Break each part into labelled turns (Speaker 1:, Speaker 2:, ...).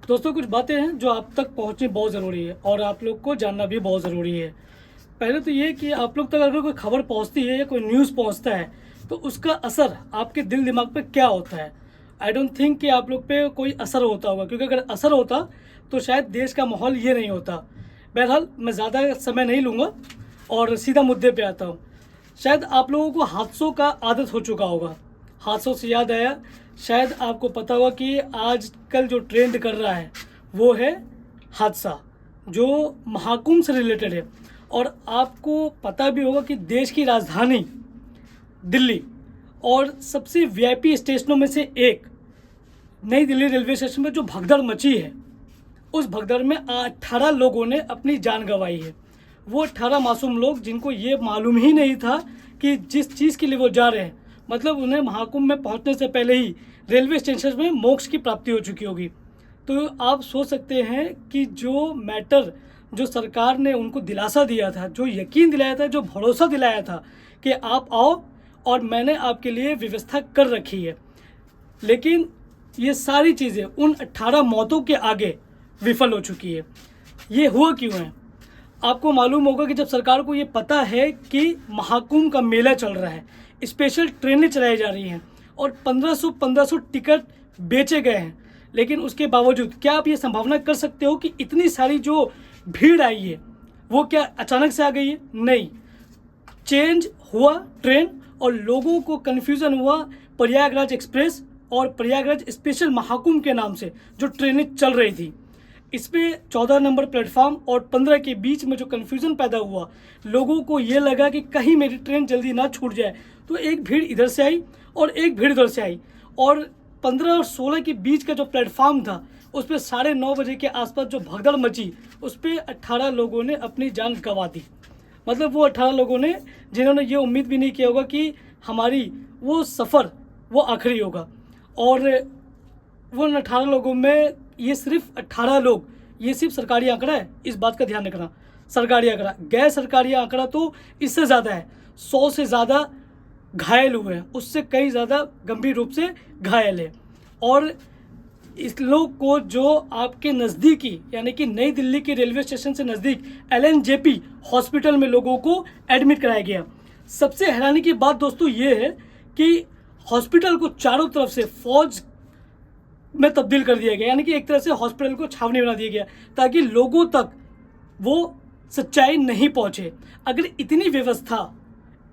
Speaker 1: दोस्तों, कुछ बातें हैं जो आप तक पहुंचनी बहुत ज़रूरी है और आप लोग को जानना भी बहुत ज़रूरी है। पहले तो ये कि आप लोग तक अगर कोई खबर पहुंचती है या कोई न्यूज़ पहुंचता है तो उसका असर आपके दिल दिमाग पे क्या होता है। आई डोंट थिंक कि आप लोग पे कोई असर होता होगा, क्योंकि अगर असर होता तो शायद देश का माहौल ये नहीं होता। बहरहाल, मैं ज़्यादा समय नहीं लूँगा और सीधा मुद्दे पे आता हूँ। शायद आप लोगों को हादसों का आदत हो चुका होगा। हादसों से याद आया, शायद आपको पता होगा कि आजकल जो ट्रेंड कर रहा है वो है हादसा, जो महाकुंभ से रिलेटेड है। और आपको पता भी होगा कि देश की राजधानी दिल्ली और सबसे वीआईपी स्टेशनों में से एक नई दिल्ली रेलवे स्टेशन में जो भगदड़ मची है, उस भगदड़ में 18 लोगों ने अपनी जान गंवाई है। वो 18 मासूम लोग जिनको ये मालूम ही नहीं था कि जिस चीज़ के लिए वो जा रहे हैं, मतलब उन्हें महाकुंभ में पहुंचने से पहले ही रेलवे स्टेशन में मोक्ष की प्राप्ति हो चुकी होगी। तो आप सोच सकते हैं कि जो मैटर, जो सरकार ने उनको दिलासा दिया था, जो यकीन दिलाया था, जो भरोसा दिलाया था कि आप आओ और मैंने आपके लिए व्यवस्था कर रखी है, लेकिन ये सारी चीज़ें उन 18 मौतों के आगे विफल हो चुकी है। ये हुआ क्यों है? आपको मालूम होगा कि जब सरकार को ये पता है कि महाकुंभ का मेला चल रहा है, स्पेशल ट्रेनें चलाई जा रही हैं और 1500 टिकट बेचे गए हैं, लेकिन उसके बावजूद क्या आप ये संभावना कर सकते हो कि इतनी सारी जो भीड़ आई है वो क्या अचानक से आ गई है? नहीं, चेंज हुआ ट्रेन और लोगों को कन्फ्यूज़न हुआ। प्रयागराज एक्सप्रेस और प्रयागराज स्पेशल महाकुंभ के नाम से जो ट्रेनें चल रही थी, इस पर 14 नंबर प्लेटफॉर्म और 15 के बीच में जो कन्फ्यूज़न पैदा हुआ, लोगों को ये लगा कि कहीं मेरी ट्रेन जल्दी ना छूट जाए, तो एक भीड़ इधर से आई और एक भीड़ इधर से आई और 15 और 16 के बीच का जो प्लेटफॉर्म था उस पर 9:30 बजे के आसपास जो भगदड़ मची, उस पर 18 लोगों ने अपनी जान गंवा दी। मतलब वो 18 लोगों ने जिन्होंने ये उम्मीद भी नहीं किया होगा कि हमारी वो सफ़र वो आखिरी होगा। और वो 18 लोगों में ये सिर्फ 18 लोग, ये सिर्फ सरकारी आंकड़ा है, इस बात का ध्यान रखना। सरकारी आंकड़ा, गैर सरकारी आंकड़ा तो इससे ज़्यादा है। 100 से ज़्यादा घायल हुए हैं, उससे कई ज़्यादा गंभीर रूप से घायल है। और इस लोग को जो आपके नज़दीकी यानी कि नई दिल्ली के रेलवे स्टेशन से नज़दीक LNJP हॉस्पिटल में लोगों को एडमिट कराया गया। सबसे हैरानी की बात दोस्तों ये है कि हॉस्पिटल को चारों तरफ से फौज में तब्दील कर दिया गया, यानी कि एक तरह से हॉस्पिटल को छावनी बना दिया गया ताकि लोगों तक वो सच्चाई नहीं पहुंचे। अगर इतनी व्यवस्था,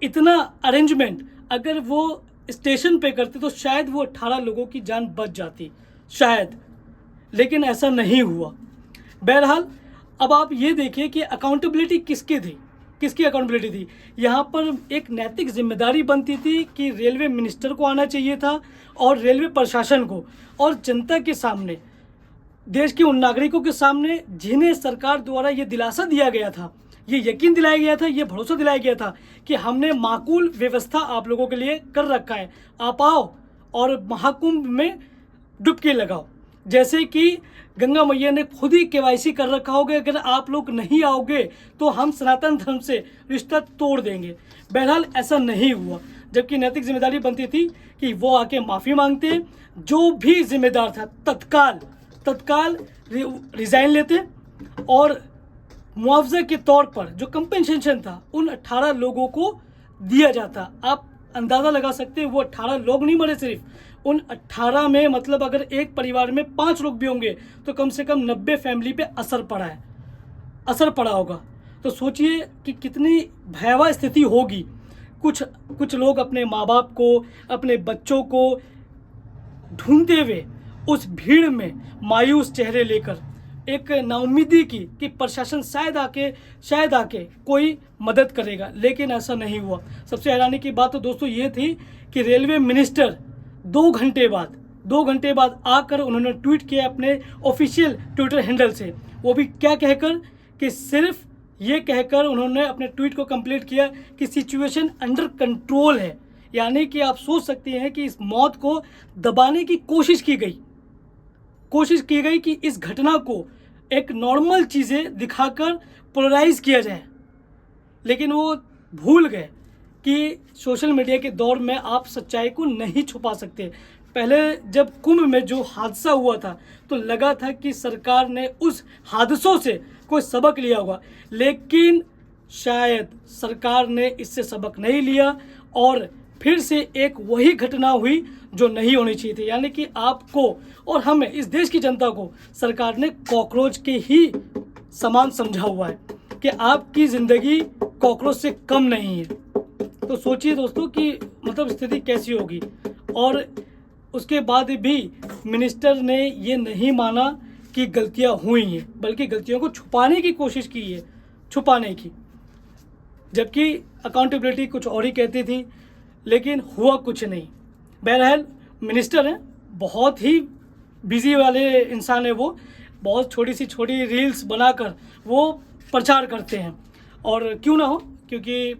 Speaker 1: इतना अरेंजमेंट अगर वो स्टेशन पे करते तो शायद वो 18 लोगों की जान बच जाती, शायद, लेकिन ऐसा नहीं हुआ। बहरहाल, अब आप ये देखिए कि अकाउंटेबिलिटी किसकी थी, किसकी अकाउंटेबिलिटी थी। यहाँ पर एक नैतिक जिम्मेदारी बनती थी कि रेलवे मिनिस्टर को आना चाहिए था और रेलवे प्रशासन को, और जनता के सामने, देश के उन नागरिकों के सामने जिन्हें सरकार द्वारा ये दिलासा दिया गया था, ये यकीन दिलाया गया था, ये भरोसा दिलाया गया था कि हमने माकूल व्यवस्था आप लोगों के लिए कर रखा है, आप आओ और महाकुंभ में डुबकी लगाओ। जैसे कि गंगा मैया ने खुद ही KYC कर रखा होगा, अगर आप लोग नहीं आओगे तो हम सनातन धर्म से रिश्ता तोड़ देंगे। बहरहाल ऐसा नहीं हुआ, जबकि नैतिक जिम्मेदारी बनती थी कि वो आके माफ़ी मांगते, जो भी जिम्मेदार था तत्काल रिज़ाइन लेते और मुआवजा के तौर पर जो कंपनसेशन था उन 18 लोगों को दिया जाता। आप अंदाज़ा लगा सकते हैं, वो 18 लोग नहीं मरे सिर्फ, उन 18 में मतलब अगर एक परिवार में 5 लोग भी होंगे तो कम से कम 90 फैमिली पे असर पड़ा होगा। तो सोचिए कि कितनी भयावह स्थिति होगी। कुछ लोग अपने माँ बाप को, अपने बच्चों को ढूंढते हुए उस भीड़ में मायूस चेहरे लेकर एक नाउम्मीदी की कि प्रशासन शायद आके कोई मदद करेगा, लेकिन ऐसा नहीं हुआ। सबसे हैरानी की बात तो दोस्तों ये थी कि रेलवे मिनिस्टर 2 घंटे बाद आकर उन्होंने ट्वीट किया अपने ऑफिशियल ट्विटर हैंडल से। वो भी क्या कहकर कि सिर्फ ये कहकर उन्होंने अपने ट्वीट को कंप्लीट किया कि सिचुएशन अंडर कंट्रोल है। यानी कि आप सोच सकते हैं कि इस मौत को दबाने की कोशिश की गई कि इस घटना को एक नॉर्मल चीज़ें दिखाकर पोलराइज किया जाए, लेकिन वो भूल गए कि सोशल मीडिया के दौर में आप सच्चाई को नहीं छुपा सकते। पहले जब कुंभ में जो हादसा हुआ था तो लगा था कि सरकार ने उस हादसों से कोई सबक लिया होगा, लेकिन शायद सरकार ने इससे सबक नहीं लिया और फिर से एक वही घटना हुई जो नहीं होनी चाहिए थी। यानी कि आपको और हमें, इस देश की जनता को सरकार ने कॉकरोच के ही समान समझा हुआ है कि आपकी ज़िंदगी कॉकरोच से कम नहीं है। तो सोचिए दोस्तों कि मतलब स्थिति कैसी होगी। और उसके बाद भी मिनिस्टर ने ये नहीं माना कि गलतियां हुई हैं, बल्कि गलतियों को छुपाने की कोशिश की है, छुपाने की, जबकि अकाउंटेबिलिटी कुछ और ही कहती थी, लेकिन हुआ कुछ नहीं। बहरहाल मिनिस्टर हैं, बहुत ही बिजी वाले इंसान है वो, बहुत छोटी रील्स बनाकर वो प्रचार करते हैं। और क्यों ना हो, क्योंकि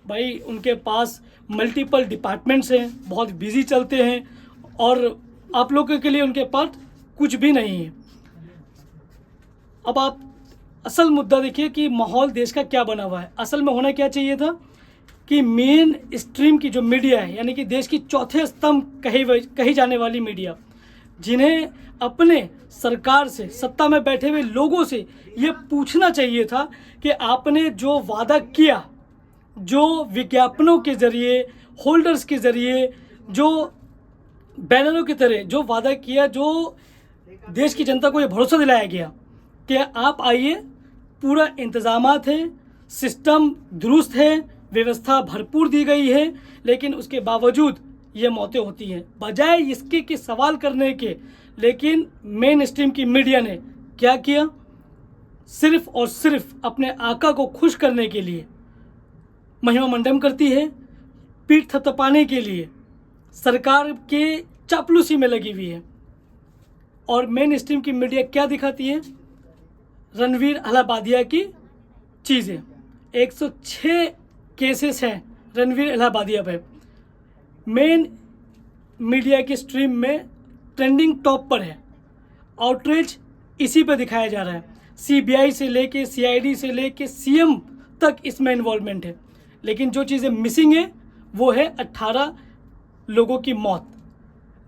Speaker 1: भाई उनके पास मल्टीपल डिपार्टमेंट्स हैं, बहुत बिजी चलते हैं और आप लोगों के लिए उनके पास कुछ भी नहीं है। अब आप असल मुद्दा देखिए कि माहौल देश का क्या बना हुआ है। असल में होना क्या चाहिए था कि मेन स्ट्रीम की जो मीडिया है, यानी कि देश की चौथे स्तंभ कही जाने वाली मीडिया, जिन्हें अपने सरकार से, सत्ता में बैठे हुए लोगों से ये पूछना चाहिए था कि आपने जो वादा किया, जो विज्ञापनों के ज़रिए, होल्डर्स के ज़रिए, जो बैनरों की तरह जो वादा किया, जो देश की जनता को ये भरोसा दिलाया गया कि आप आइए, पूरा इंतज़ामात है, सिस्टम दुरुस्त है, व्यवस्था भरपूर दी गई है, लेकिन उसके बावजूद ये मौतें होती हैं। बजाय इसके कि सवाल करने के, लेकिन मेन स्ट्रीम की मीडिया ने क्या किया, सिर्फ और सिर्फ अपने आका को खुश करने के लिए महिमा मंडन करती है, पीठ थपथपाने के लिए सरकार के चापलूसी में लगी हुई है। और मेन स्ट्रीम की मीडिया क्या दिखाती है, रणवीर अलाहाबादिया की चीज़ें। 106 केसेस हैं रणवीर अलाहाबादिया पे, मेन मीडिया की स्ट्रीम में ट्रेंडिंग टॉप पर है। आउटरीच इसी पे दिखाया जा रहा है। सीबीआई से लेके सीआईडी से लेके सीएम तक इसमें इन्वॉल्वमेंट है। लेकिन जो चीज़ें मिसिंग है वो है 18 लोगों की मौत।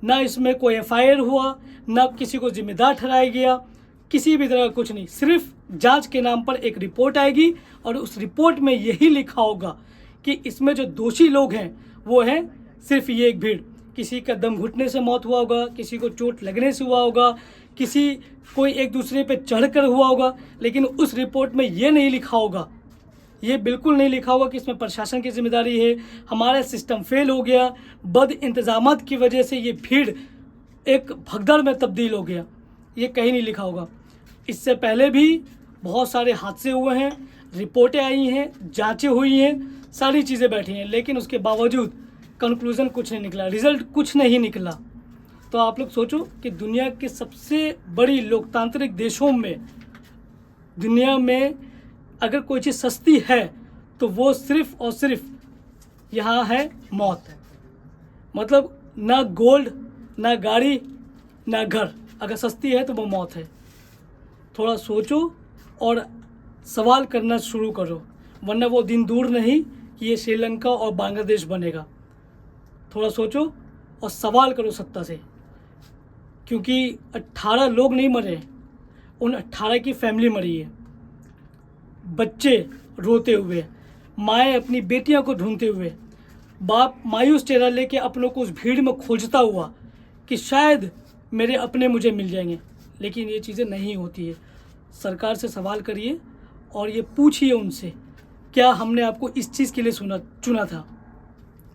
Speaker 1: ना इसमें कोई एफआईआर हुआ, ना किसी को जिम्मेदार ठहराया गया, किसी भी तरह का कुछ नहीं। सिर्फ जांच के नाम पर एक रिपोर्ट आएगी और उस रिपोर्ट में यही लिखा होगा कि इसमें जो दोषी लोग हैं वो हैं सिर्फ ये एक भीड़। किसी का दम घुटने से मौत हुआ होगा, किसी को चोट लगने से हुआ होगा, कोई एक दूसरे पे चढ़कर हुआ होगा, लेकिन उस रिपोर्ट में ये नहीं लिखा होगा, ये बिल्कुल नहीं लिखा होगा कि इसमें प्रशासन की जिम्मेदारी है, हमारा सिस्टम फेल हो गया, बद इंतजामात की वजह से ये भीड़ एक भगदड़ में तब्दील हो गया। ये कहीं नहीं लिखा होगा। इससे पहले भी बहुत सारे हादसे हुए हैं, रिपोर्टें आई हैं, जांचें हुई हैं, सारी चीज़ें बैठी हैं, लेकिन उसके बावजूद कंक्लूज़न कुछ नहीं निकला, रिज़ल्ट कुछ नहीं निकला। तो आप लोग सोचो कि दुनिया के सबसे बड़ी लोकतांत्रिक देशों में, दुनिया में अगर कोई चीज़ सस्ती है तो वो सिर्फ और सिर्फ यहाँ है मौत। मतलब ना गोल्ड, ना गाड़ी, ना घर, अगर सस्ती है तो वो मौत है। थोड़ा सोचो और सवाल करना शुरू करो, वरना वो दिन दूर नहीं कि ये श्रीलंका और बांग्लादेश बनेगा। थोड़ा सोचो और सवाल करो सत्ता से, क्योंकि 18 लोग नहीं मरे, उन 18 की फैमिली मरी है। बच्चे रोते हुए, माएँ अपनी बेटियों को ढूंढते हुए, बाप मायूस चेहरा लेके अपनों को उस भीड़ में खोजता हुआ कि शायद मेरे अपने मुझे मिल जाएंगे, लेकिन ये चीज़ें नहीं होती है। सरकार से सवाल करिए और ये पूछिए उनसे, क्या हमने आपको इस चीज़ के लिए चुना था?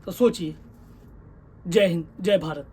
Speaker 1: तो सोचिए। जय हिंद, जय भारत।